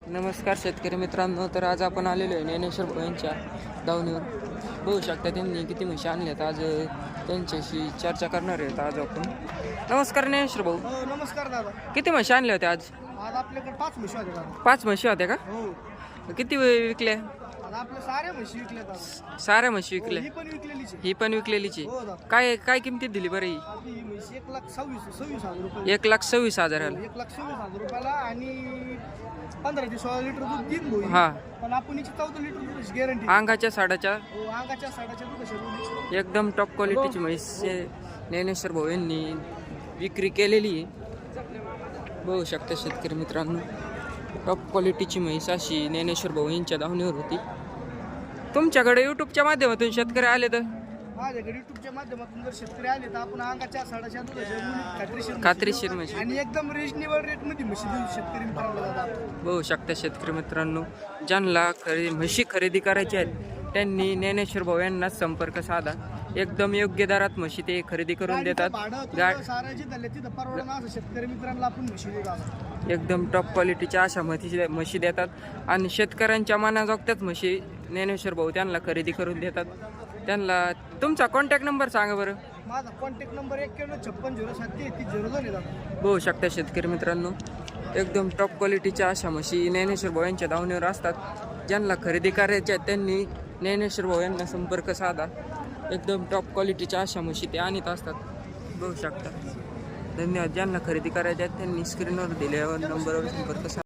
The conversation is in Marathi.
नमस्कार शेतकरी मित्रांनो. तर आज आपण आलेलो आहे ज्ञानेश्वर भाऊ यांच्या दावणीवर. बघू शकता त्यांनी किती म्हशी आणल्यात. आज त्यांच्याशी चर्चा करणार आहेत आज आपण. नमस्कार ज्ञानेश्वर भाऊ. हो नमस्कार दादा. किती म्हशी आणल्या होत्या आज? आज आपल्याकडे 5 म्हशी होत्या दादा. 5 म्हशी होत्या का? हो. किती विकल्या? आता आपल्या साऱ्या म्हशी विकल्या दादा. साऱ्या म्हशी विकल्या? ही पण विकलेलीच आहे. ही पण विकलेलीची? हो दादा. काय काय किमतीत दिली बरं ही? आपली ही म्हशी 1,26,000 रुपये. 1,26,000. 1,26,000 रुपयाला आणि 15 ते 16 लिटर दूध देईन भाऊ. हा. पण आपण हिची 14 लिटर दूध गॅरंटी. अंगाच्या साडाच्या हो अंगाच्या साडाच्या दूध एकदम टॉप क्वालिटीची म्हैस ज्ञानेश्वर भाऊ यांनी विक्री केलेली आहे. बघू शकता शेतकरी मित्रांनो, टॉप क्वालिटीची म्हैस अशी ज्ञानेश्वर भाऊ यांच्या दावणीवर होती. तुमच्याकडे यूट्यूबच्या माध्यमातून शेतकरी आले तर? माझ्याकडे युट्यूबच्या माध्यमातून जर शेतकरी आले तर आपण अंगाच्या साडाच्या दुधाच्या खात्रीशीर म्हशी आणि एकदम रिजनेबल रेट मध्ये म्हशी देऊ शेतकरी मित्रांना दादा. बघू शकता शेतकरी मित्रांनो, ज्यांना म्हशी खरेदी करायची आहेत त्यांनी ज्ञानेश्वर भाऊ यांना संपर्क साधा. एकदम योग्य दरात म्हशी ते खरेदी करून देतात. शेतकरी मित्रांना आपण म्हशी देतात. एकदम टॉप क्वालिटीच्या अशा म्हशी देतात आणि शेतकऱ्यांच्या मनाजोगत्याच म्हशी ज्ञानेश्वर भाऊ त्यांना खरेदी करून देतात. त्यांना तुमचा कॉन्टॅक्ट नंबर सांगा बरं. माझा कॉन्टॅक्ट नंबर 9156073002 आहे दादा. बघू शकता शेतकरी मित्रांनो, एकदम टॉप क्वालिटीच्या अशा म्हशी ज्ञानेश्वर भाऊ यांच्या दावणीवर असतात. ज्यांना खरेदी करायच्या आहेत त्यांनी ज्ञानेश्वर भाऊ यांना संपर्क साधा. एकदम टॉप क्वालिटीच्या अशा म्हशी ते आणत असतात. बघू शकता. धन्यवाद. ज्यांना खरेदी करायच्या आहेत त्यांनी स्क्रीनवर दिल्यावर नंबरवर संपर्क साधा.